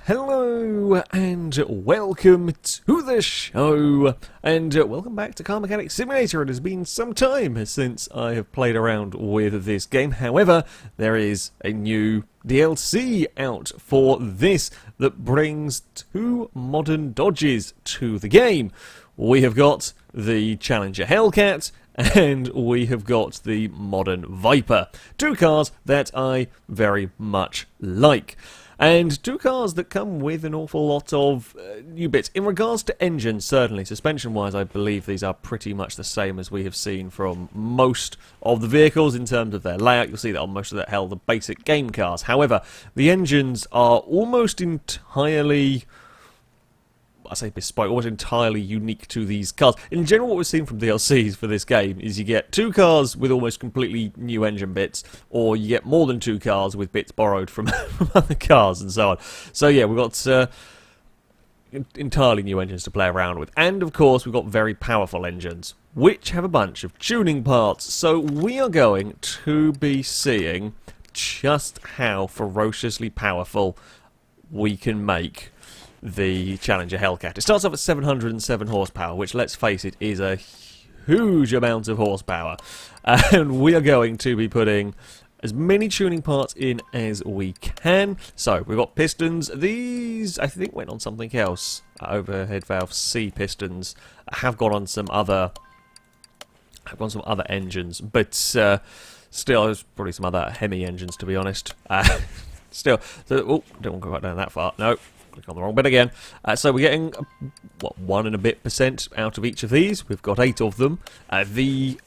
Hello and welcome to the show, and welcome back to Car Mechanic Simulator. It has been some time since I have played around with this game. However, there is a new DLC out for this that brings two modern Dodges to the game. We have got the Challenger Hellcat and we have got the modern Viper. Two cars that I very much like. And two cars that come with an awful lot of new bits. In regards to engines, certainly, suspension-wise, I believe these are pretty much the same as we have seen from most of the vehicles in terms of their layout. You'll see that on most of the basic game cars. However, the engines are almost entirely, I say bespoke, almost entirely unique to these cars. In general, what we've seen from DLCs for this game is you get two cars with almost completely new engine bits, or you get more than two cars with bits borrowed from, from other cars, and so on. So yeah, we've got entirely new engines to play around with. And of course, we've got very powerful engines, which have a bunch of tuning parts. So we are going to be seeing just how ferociously powerful we can make the Challenger Hellcat. It starts off at 707 horsepower, which, let's face it, is a huge amount of horsepower. And we are going to be putting as many tuning parts in as we can. So, we've got pistons. These, I think, went on something else. Overhead valve C pistons have gone on some other engines, but still, there's probably some other Hemi engines, to be honest. Still, so, oh, don't want to go right down that far. No. Click on the wrong bit again. So we're getting, what, 1 and a bit % out of each of these. We've got 8 of them. The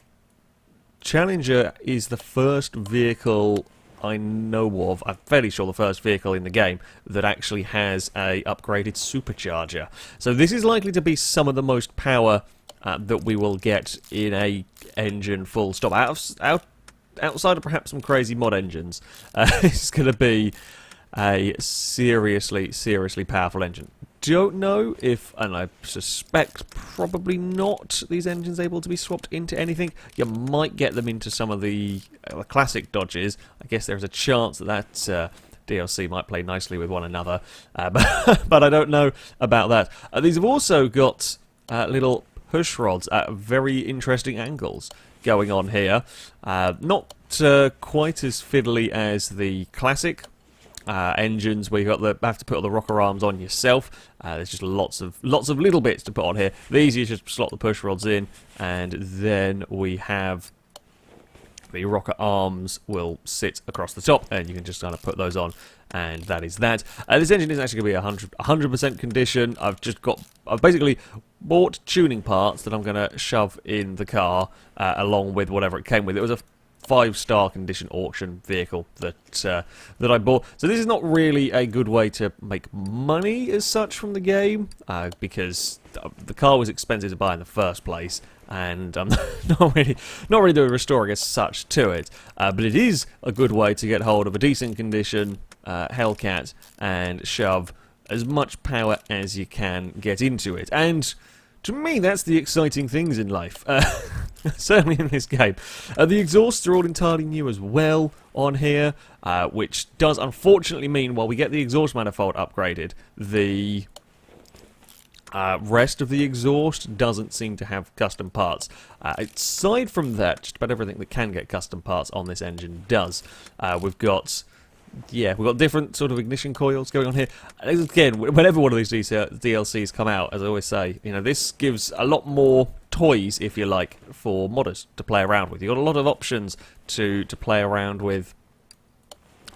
Challenger is the first vehicle I know of, I'm fairly sure the first vehicle in the game, that actually has a upgraded supercharger. So this is likely to be some of the most power that we will get in a engine full stop. Outside of perhaps some crazy mod engines, it's going to be a seriously powerful engine. Don't know if, and I suspect probably not, these engines able to be swapped into anything. You might get them into some of the classic Dodges. I guess there's a chance that DLC might play nicely with one another, but I don't know about that. These have also got little push rods at very interesting angles going on here. Not quite as fiddly as the classic engines where you have to put all the rocker arms on yourself. There's just lots of little bits to put on here. These you just slot the push rods in, and then we have the rocker arms will sit across the top, and you can just kind of put those on, and that is that. This engine is actually going to be 100% condition. I've basically bought tuning parts that I'm going to shove in the car along with whatever it came with. It was a 5-star condition auction vehicle that I bought. So this is not really a good way to make money as such from the game, because the car was expensive to buy in the first place, and I'm not really doing restoring as such to it. But it is a good way to get hold of a decent condition Hellcat and shove as much power as you can get into it. And to me, that's the exciting things in life. Certainly in this game. The exhausts are all entirely new as well on here, which does unfortunately mean while we get the exhaust manifold upgraded, the rest of the exhaust doesn't seem to have custom parts. Aside from that, just about everything that can get custom parts on this engine does. We've got different sort of ignition coils going on here. And again, whenever one of these DLCs come out, as I always say, you know, this gives a lot more toys, if you like, for modders to play around with. You've got a lot of options to play around with.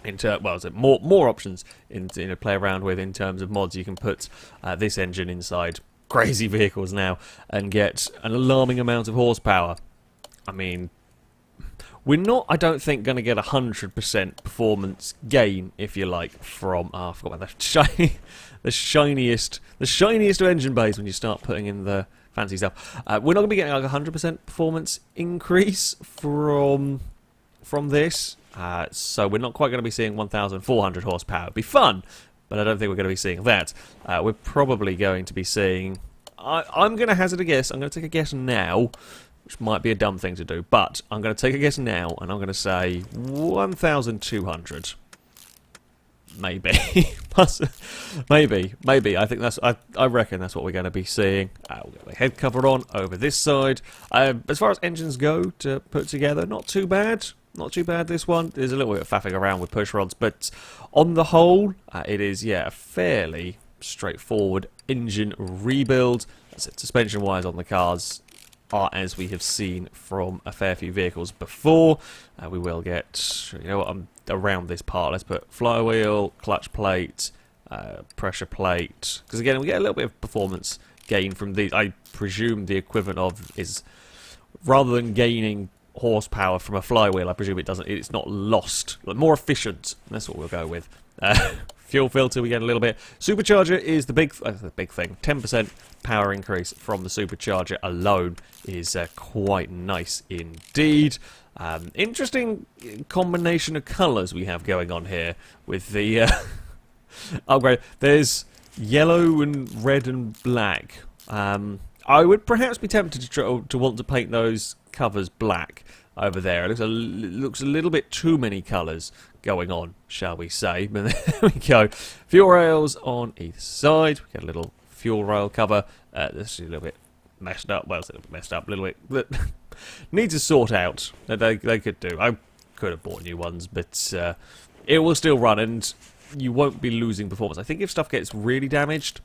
More options to play around with in terms of mods. You can put this engine inside crazy vehicles now and get an alarming amount of horsepower. I mean, we're not, I don't think, going to get 100% performance gain, if you like, from... I forgot about the shiniest of engine bays when you start putting in the fancy stuff. We're not going to be getting like 100% performance increase from this, so we're not quite going to be seeing 1,400 horsepower. It'd be fun, but I don't think we're going to be seeing that. We're probably going to be seeing... I'm going to hazard a guess. I'm going to take a guess now, which might be a dumb thing to do, but I'm going to take a guess now, and I'm going to say 1,200. maybe. maybe. I think that's. I reckon that's what we're going to be seeing. We'll get the head cover on over this side. As far as engines go to put together, not too bad. Not too bad, this one. There's a little bit of faffing around with push rods, but on the whole, it is, yeah, a fairly straightforward engine rebuild. Suspension-wise on the cars are as we have seen from a fair few vehicles before. We will get, you know what, around this part, let's put flywheel, clutch plate, pressure plate, because again, we get a little bit of performance gain from these. I presume the equivalent of is, rather than gaining horsepower from a flywheel, I presume it's not lost, like more efficient. That's what we'll go with. Fuel filter, we get a little bit. Supercharger is the big thing. 10% power increase from the supercharger alone is quite nice indeed. Interesting combination of colours we have going on here with the upgrade. There's yellow and red and black. I would perhaps be tempted to want to paint those covers black over there. It looks a little bit too many colours going on, shall we say. But there we go. Fuel rails on either side. We get a little fuel rail cover. This is a little bit messed up. Well, it's a little bit messed up. A little bit needs to sort out. They could do. I could have bought new ones, but it will still run, and you won't be losing performance. I think if stuff gets really damaged,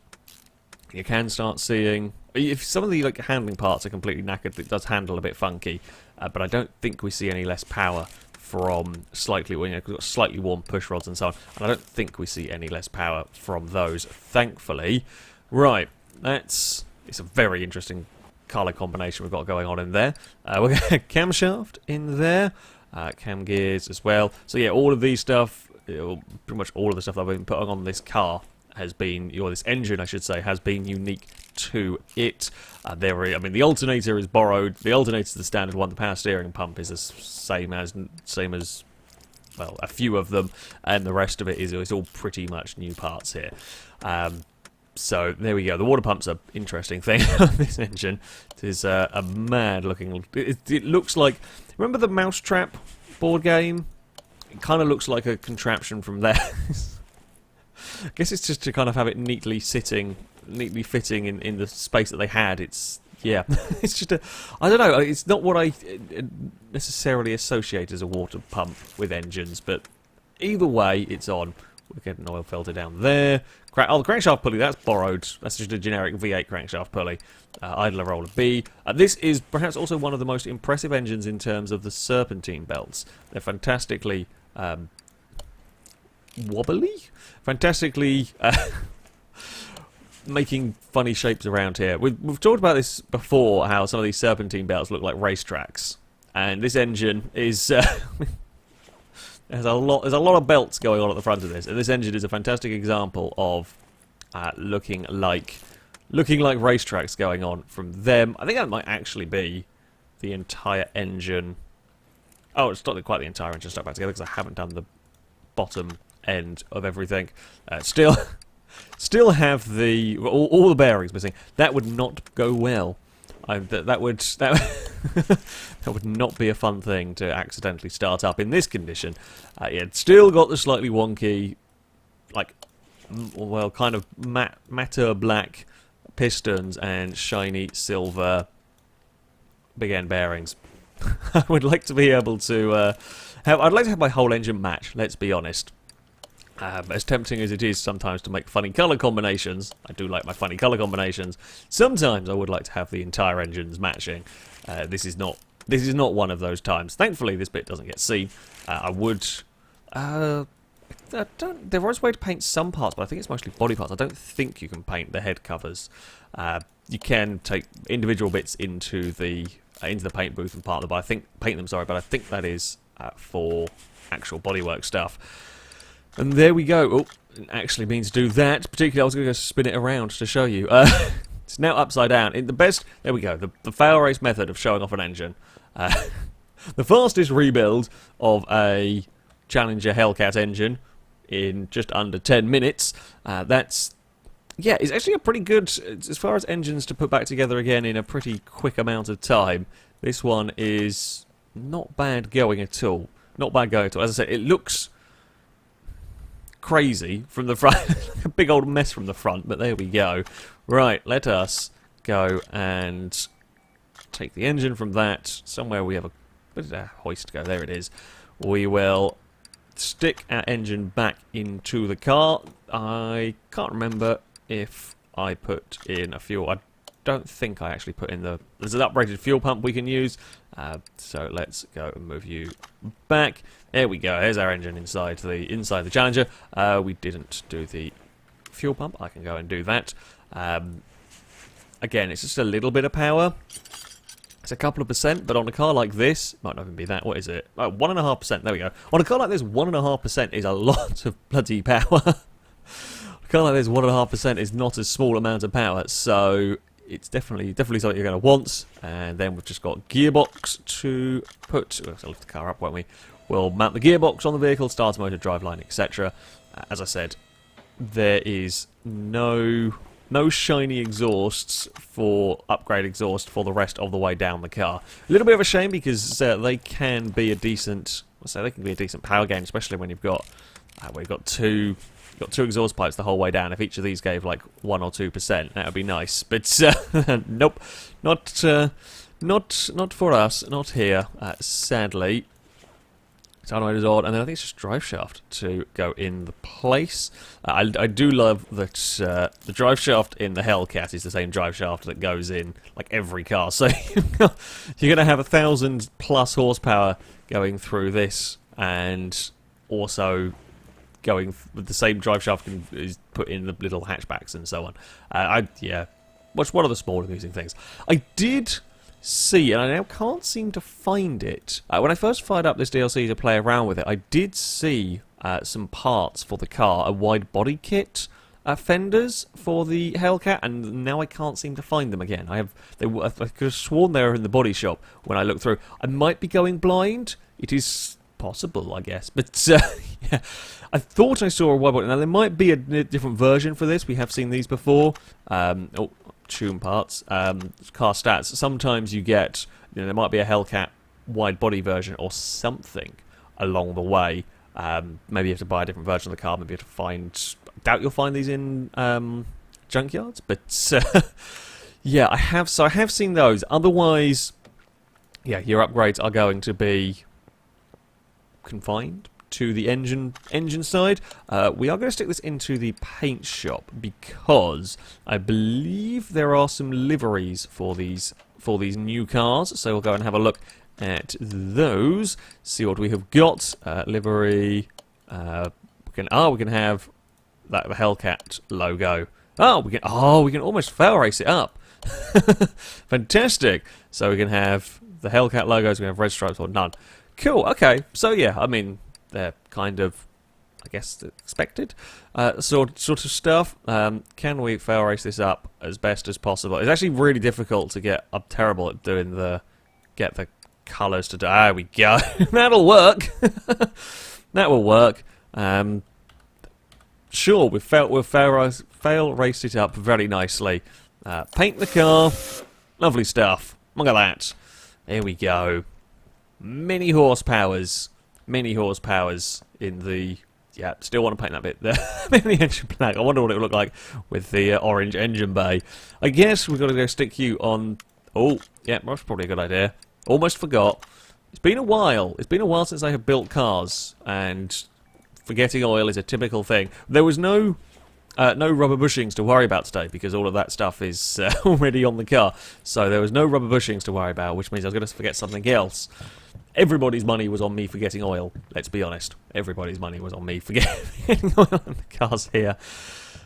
you can start seeing, if some of the handling parts are completely knackered, it does handle a bit funky, but I don't think we see any less power from slightly warm push rods and so on, and I don't think we see any less power from those, thankfully. Right, it's a very interesting colour combination we've got going on in there. We're going to camshaft in there, cam gears as well. So yeah, all of these stuff, pretty much all of the stuff that I've been putting on this car has been, or this engine I should say, has been unique to it. I mean, the alternator is borrowed. The alternator is the standard one. The power steering pump is the same as well, a few of them, and the rest of it is all pretty much new parts here. So there we go. The water pump's an interesting thing on this engine. It is a mad looking. It looks like, remember the Mousetrap board game? It kind of looks like a contraption from there. I guess it's just to kind of have it neatly fitting in the space that they had. It's, yeah, it's just I don't know, it's not what I necessarily associate as a water pump with engines, but either way, it's on. We're getting an oil filter down there. Oh, the crankshaft pulley, that's borrowed. That's just a generic V8 crankshaft pulley. Idler roller B. This is perhaps also one of the most impressive engines in terms of the serpentine belts. They're fantastically wobbly? Fantastically making funny shapes around here. We've talked about this before, how some of these serpentine belts look like racetracks. And this engine is... there's a lot of belts going on at the front of this. And this engine is a fantastic example of looking like racetracks going on from them. I think that might actually be the entire engine. Oh, it's not quite the entire engine stuck back together because I haven't done the bottom end of everything. Still have all the bearings missing. That would not go well. That would not be a fun thing to accidentally start up in this condition. It's still got the slightly wonky, well, kind of matter black pistons and shiny silver big end bearings. I would like to be able to I'd like to have my whole engine match. Let's be honest. As tempting as it is sometimes to make funny colour combinations, I do like my funny colour combinations. Sometimes I would like to have the entire engines matching. This is not one of those times. Thankfully, this bit doesn't get seen. I would. There was a way to paint some parts, but I think it's mostly body parts. I don't think you can paint the head covers. You can take individual bits into the paint booth and part them. But I think But I think that is for actual bodywork stuff. And there we go. Oh, didn't actually mean to do that. Particularly, I was going to go spin it around to show you. It's now upside down. There we go. The FailRace method of showing off an engine. The fastest rebuild of a Challenger Hellcat engine in just under 10 minutes. It's actually a pretty good, as far as engines to put back together again in a pretty quick amount of time. This one is not bad going at all. Not bad going at all. As I said, it looks crazy from the front. A big old mess from the front, but there we go. Right, let us go and take the engine from that. Somewhere we have a... Where did our hoist go? There it is. We will stick our engine back into the car. I can't remember if I put in a fuel. I don't think I actually put in the... There's an upgraded fuel pump we can use. So let's go and move you back. There we go. There's our engine inside the Challenger. We didn't do the fuel pump. I can go and do that. Again, it's just a little bit of power. It's a couple of percent, but on a car like this, might not even be that. What is it? Oh, 1.5%. There we go. On a car like this, 1.5% is a lot of bloody power. A car like this, 1.5% is not a small amount of power. So it's definitely something you're going to want. And then we've just got gearbox to put. We'll lift the car up, won't we? We'll mount the gearbox on the vehicle, starter motor, driveline, etc. As I said, there is no shiny exhausts for upgrade exhaust for the rest of the way down the car. A little bit of a shame because they can be a decent. They can be a decent power gain, especially when you've got two exhaust pipes the whole way down. If each of these gave like 1 or 2%, that would be nice. But nope, not for us, not here, sadly. Starter motor's on, and then I think it's just drive shaft to go in the place. I do love that the drive shaft in the Hellcat is the same drive shaft that goes in like every car. So you're going to have 1,000+ horsepower going through this, and also going with the same drive shaft is put in the little hatchbacks and so on. Yeah, what's one of the small amusing things. I did see, and I now can't seem to find it. When I first fired up this DLC to play around with it, I did see some parts for the car, a wide body kit, fenders for the Hellcat, and now I can't seem to find them again. I could have sworn they were in the body shop when I looked through. I might be going blind. It is possible, I guess, but yeah. I thought I saw a wide body. Now there might be a different version for this. We have seen these before. Tune parts, car stats. Sometimes you get, there might be a Hellcat wide body version or something along the way. Maybe you have to buy a different version of the car. Maybe you have to find. I doubt you'll find these in junkyards, but yeah, I have. So I have seen those. Otherwise, yeah, your upgrades are going to be confined to the engine side. We are going to stick this into the paint shop because I believe there are some liveries for these new cars. So we'll go and have a look at those. See what we have got. Livery. We can have the Hellcat logo. We can almost FailRace it up. Fantastic. So we can have the Hellcat logos. We can have red stripes or none. Cool. Okay. So yeah, I mean, they're kind of, I guess, expected sort of stuff. Can we FailRace this up as best as possible? It's actually really difficult to get. I'm terrible at doing get the colours to do. There we go. That'll work. That will work. Sure, we've FailRaced it up very nicely. Paint the car. Lovely stuff. Look at that. There we go. Many horsepowers in the... Yeah, still want to paint that bit there. The engine black. I wonder what it would look like with the orange engine bay. I guess we've got to go stick you on... Oh, yeah, that's probably a good idea. Almost forgot. It's been a while. It's been a while since I have built cars, and forgetting oil is a typical thing. There was no rubber bushings to worry about today because all of that stuff is already on the car. So there was no rubber bushings to worry about, which means I was going to forget something else. Everybody's money was on me forgetting oil, let's be honest. Everybody's money was on me forgetting oil in the cars here.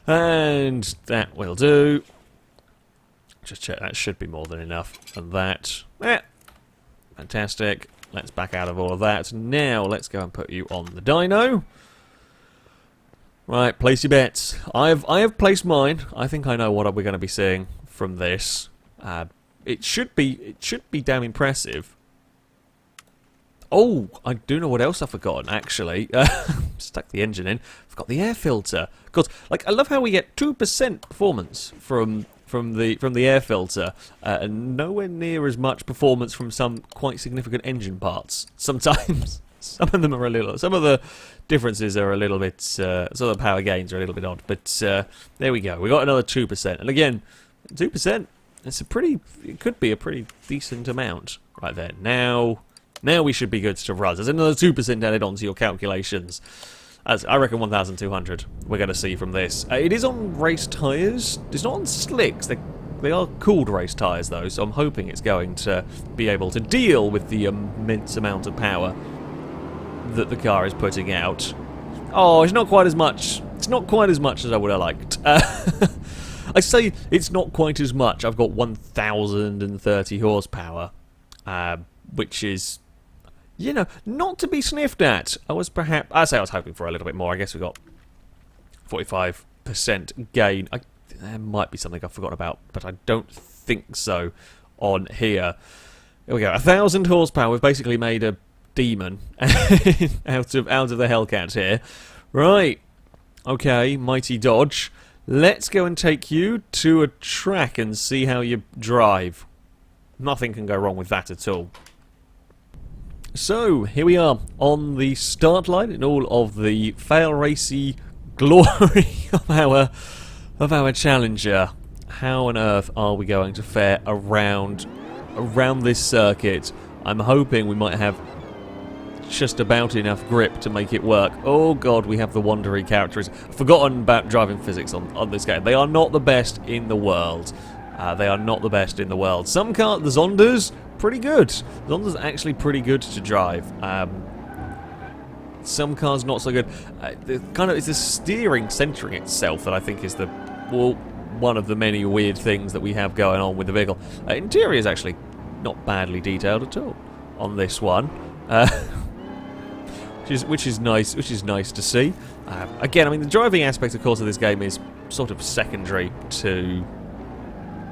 And that will do. Just check, that should be more than enough. And that, fantastic. Let's back out of all of that. Now let's go and put you on the dyno. Right, place your bets. I have placed mine. I think I know what we're going to be seeing from this. It should be damn impressive. Oh, I do know what else I've forgotten, actually. Stuck the engine in. Forgot the air filter. God, like, I love how we get 2% performance from the air filter, and nowhere near as much performance from some quite significant engine parts. Sometimes. Some of them are a little. Some of the differences are a little bit. Some of the power gains are a little bit odd. But there we go. We got another 2%, and again, 2%. It's a pretty. It could be a pretty decent amount right there. Now we should be good to run. There's another 2% added onto your calculations. As I reckon 1,200 we're going to see from this. It is on race tyres. It's not on slicks. They are cooled race tyres though, so I'm hoping it's going to be able to deal with the immense amount of power that the car is putting out. Oh, it's not quite as much. It's not quite as much as I would have liked. I say it's not quite as much. I've got 1,030 horsepower, which is, you know, not to be sniffed at. I was hoping for a little bit more. I guess we got 45% gain. There might be something I've forgotten about, but I don't think so on here. Here we go. 1,000 horsepower. We've basically made a demon out of the Hellcat here. Right. Okay, mighty Dodge. Let's go and take you to a track and see how you drive. Nothing can go wrong with that at all. So, here we are on the start line in all of the FailRacey glory of our Challenger. How on earth are we going to fare around this circuit? I'm hoping we might have just about enough grip to make it work. Oh god, we have the wandery characteristics. I've forgotten about driving physics on this game. They are not the best in the world. They are not the best in the world. Some cars, the Zondas, pretty good. The Zonda's actually pretty good to drive. Some cars not so good. It's the steering centering itself that I think is one of the many weird things that we have going on with the vehicle. Interior is actually not badly detailed at all on this one. Which is nice to see. Again, I mean, the driving aspect, of course, of this game is sort of secondary to,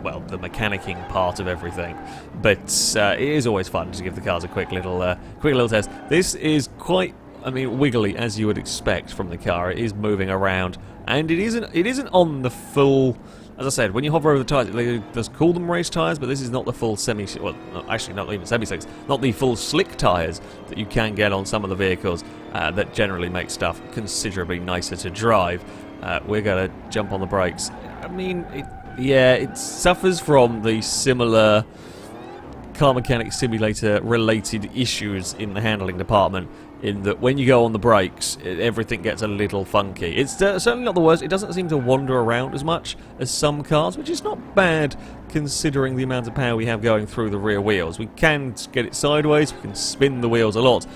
well, the mechanicking part of everything. But it is always fun to give the cars a quick little test. This is quite, I mean, wiggly as you would expect from the car. It is moving around, and it isn't on the full. As I said, when you hover over the tyres, they just call them race tyres, but this is not the full actually not even semi-slicks, not the full slick tyres that you can get on some of the vehicles that generally make stuff considerably nicer to drive. We're going to jump on the brakes. I mean, it suffers from the similar car mechanic simulator related issues in the handling department, in that when you go on the brakes, everything gets a little funky. It's certainly not the worst. It doesn't seem to wander around as much as some cars, which is not bad considering the amount of power we have going through the rear wheels. We can get it sideways, we can spin the wheels a lot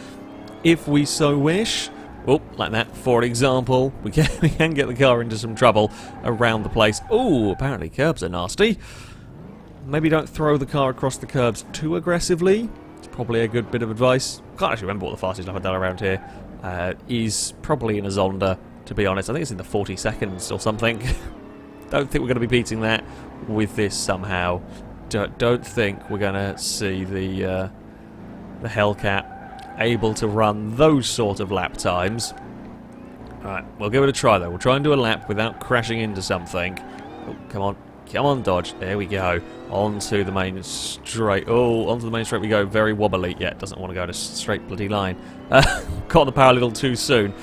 if we so wish. Oh, like that, for example. We can get the car into some trouble around the place. Oh, apparently curbs are nasty. Maybe don't throw the car across the curbs too aggressively. It's probably a good bit of advice. Can't actually remember what the fastest lap I've done around here is. Probably in a Zonda, to be honest. I think it's in the 40 seconds or something. Don't think we're going to be beating that with this somehow. Don't think we're going to see the Hellcat able to run those sort of lap times. Alright, we'll give it a try though. We'll try and do a lap without crashing into something. Oh, come on. Come on, Dodge. There we go. Onto the main straight. Oh, onto the main straight we go. Very wobbly. Yeah, it doesn't want to go in a straight bloody line. Caught the power a little too soon.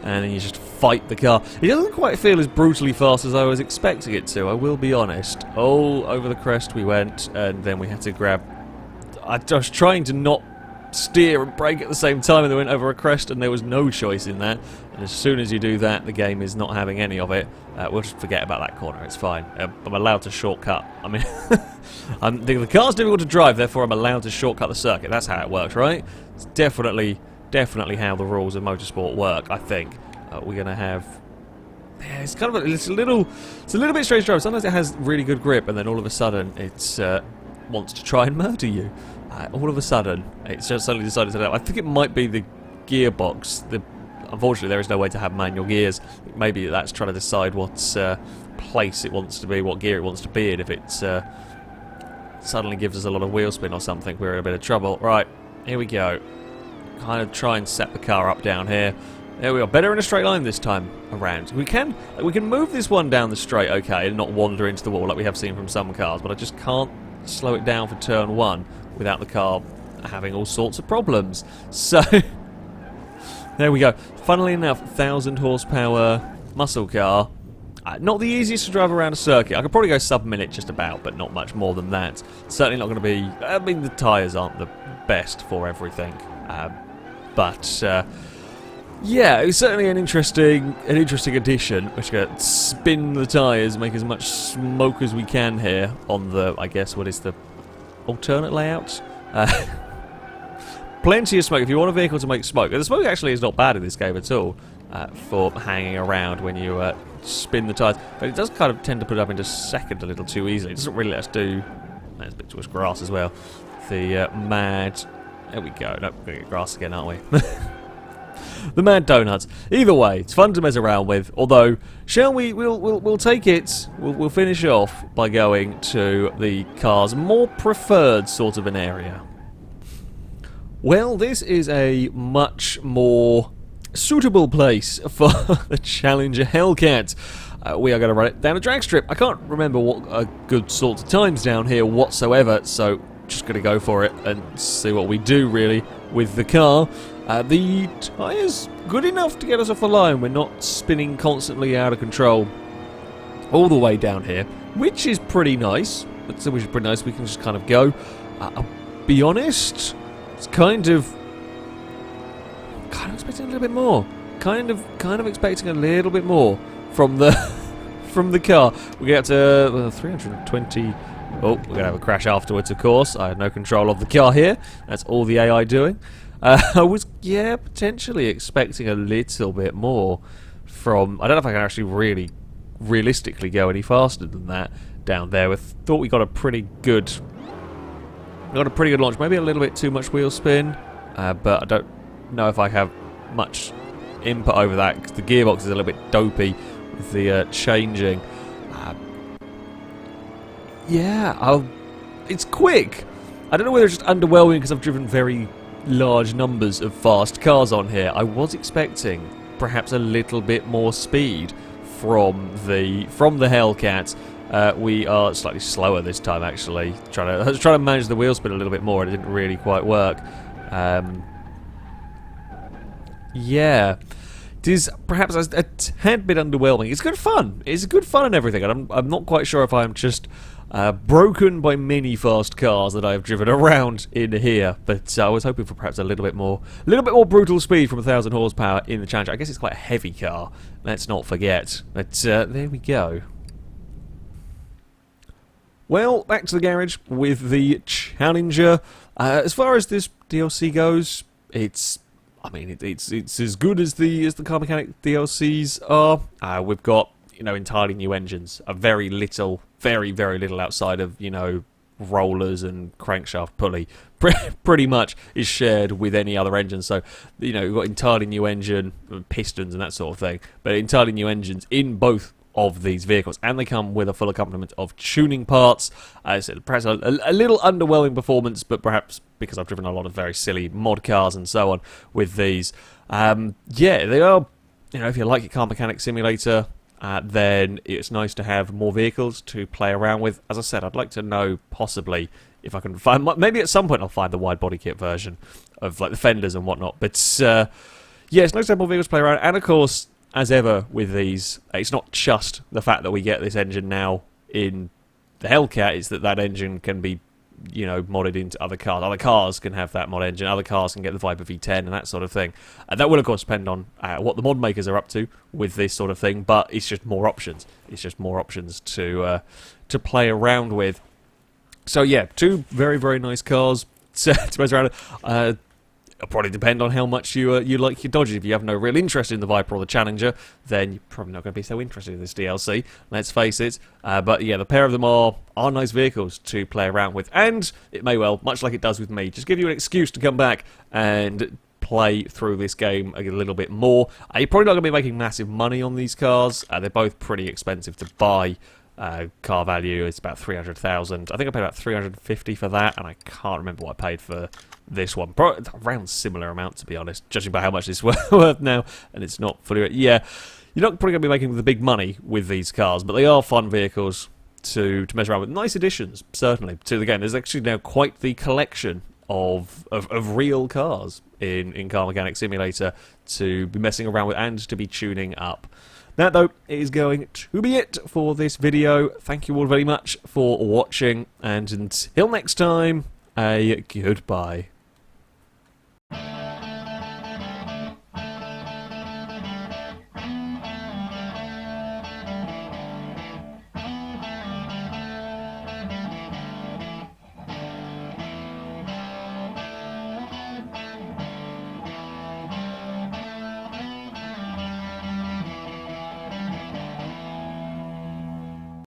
And then you just fight the car. It doesn't quite feel as brutally fast as I was expecting it to, I will be honest. Oh, over the crest we went. And then we had to grab... I was trying to not steer and brake at the same time, and they went over a crest, and there was no choice in that. And as soon as you do that, the game is not having any of it. We'll just forget about that corner. It's fine. I'm allowed to shortcut. I mean, the car's difficult to drive, therefore I'm allowed to shortcut the circuit. That's how it works, right? It's definitely how the rules of motorsport work. I think we're gonna have. Yeah, it's kind of it's a little bit strange to drive. Sometimes it has really good grip, and then all of a sudden it wants to try and murder you. All of a sudden, it's just suddenly decided to. I think it might be the gearbox. Unfortunately, there is no way to have manual gears. Maybe that's trying to decide what place it wants to be, what gear it wants to be in. If it suddenly gives us a lot of wheel spin or something, we're in a bit of trouble. Right, here we go. Kind of try and set the car up down here. There we are. Better in a straight line this time around. We can move this one down the straight, okay, and not wander into the wall like we have seen from some cars. But I just can't slow it down for turn one without the car having all sorts of problems. So There we go. Funnily enough, 1,000 horsepower muscle car. Not the easiest to drive around a circuit. I could probably go sub-minute just about, but not much more than that. Certainly not going to be... I mean, the tyres aren't the best for everything. Yeah, it was certainly an interesting addition. We're just going to spin the tyres, make as much smoke as we can here on the, I guess, what is the alternate layout? Plenty of smoke. If you want a vehicle to make smoke, the smoke actually is not bad in this game at all for hanging around when you spin the tyres. But it does kind of tend to put it up into second a little too easily. It doesn't really let us do... There's a bit too much grass as well. The mad... There we go. Nope, we're going to get grass again, aren't we? The mad donuts. Either way, it's fun to mess around with. Although, shall we? We'll take it. We'll finish off by going to the car's more preferred sort of an area. Well, this is a much more suitable place for the Challenger Hellcat. We are going to run it down a drag strip. I can't remember what a good sort of times down here whatsoever, so just going to go for it and see what we do really with the car. The tyre's good enough to get us off the line. We're not spinning constantly out of control all the way down here, which is pretty nice. Which is pretty nice. We can just kind of go. I'll be honest, it's kind of expecting a little bit more. Kind of expecting a little bit more from the from the car. We get to 320. Oh, we're gonna have a crash afterwards, of course. I had no control of the car here. That's all the AI doing. I was, yeah, potentially expecting a little bit more from... I don't know if I can actually really realistically go any faster than that down there. I thought we got a pretty good... launch. Maybe a little bit too much wheel spin, but I don't know if I have much input over that because the gearbox is a little bit dopey with the changing. Yeah, it's quick. I don't know whether it's just underwhelming because I've driven very large numbers of fast cars on here. I was expecting perhaps a little bit more speed from the Hellcat. We are slightly slower this time, actually. I was trying to manage the wheel spin a little bit more, and it didn't really quite work. Yeah, it is perhaps a tad bit underwhelming. It's good fun. It's good fun and everything, and I'm not quite sure if I'm just broken by many fast cars that I've driven around in here, but I was hoping for perhaps a little bit more brutal speed from 1,000 horsepower in the Challenger. I guess it's quite a heavy car, let's not forget. But there we go. Well, back to the garage with the Challenger. As far as this DLC goes, it's as good as the car mechanic DLCs are. We've got, entirely new engines. Very very little outside of, rollers and crankshaft pulley. Pretty much is shared with any other engine. So, we've got entirely new engine, pistons and that sort of thing. But entirely new engines in both of these vehicles. And they come with a full accompaniment of tuning parts. So perhaps a little underwhelming performance, but perhaps because I've driven a lot of very silly mod cars and so on with these. Yeah, they are, if you like your car mechanic simulator, then it's nice to have more vehicles to play around with. As I said, I'd like to know possibly if I can find... Maybe at some point I'll find the wide body kit version of like the fenders and whatnot. But yeah, it's nice to have more vehicles to play around. And of course, as ever with these, it's not just the fact that we get this engine now in the Hellcat. It's that engine can be, modded into other cars. Other cars can have that mod engine. Other cars can get the Viper V10 and that sort of thing. And that will, of course, depend on what the mod makers are up to with this sort of thing. But it's just more options. It's just more options to play around with. So yeah, two very, very nice cars to mess around with. It'll probably depend on how much you like your Dodge. If you have no real interest in the Viper or the Challenger, then you're probably not going to be so interested in this DLC. Let's face it. But yeah, the pair of them are nice vehicles to play around with, and it may well, much like it does with me, just give you an excuse to come back and play through this game a little bit more. You're probably not going to be making massive money on these cars. They're both pretty expensive to buy. Car value is about 300,000. I think I paid about 350 for that, and I can't remember what I paid for this one. Probably around similar amount, to be honest, judging by how much it's worth now, and it's not fully... Yeah, you're not probably going to be making the big money with these cars, but they are fun vehicles to mess around with. Nice additions, certainly, to the game. There's actually now quite the collection of real cars in Car Mechanic Simulator to be messing around with and to be tuning up. That, though, is going to be it for this video. Thank you all very much for watching, and until next time, a goodbye.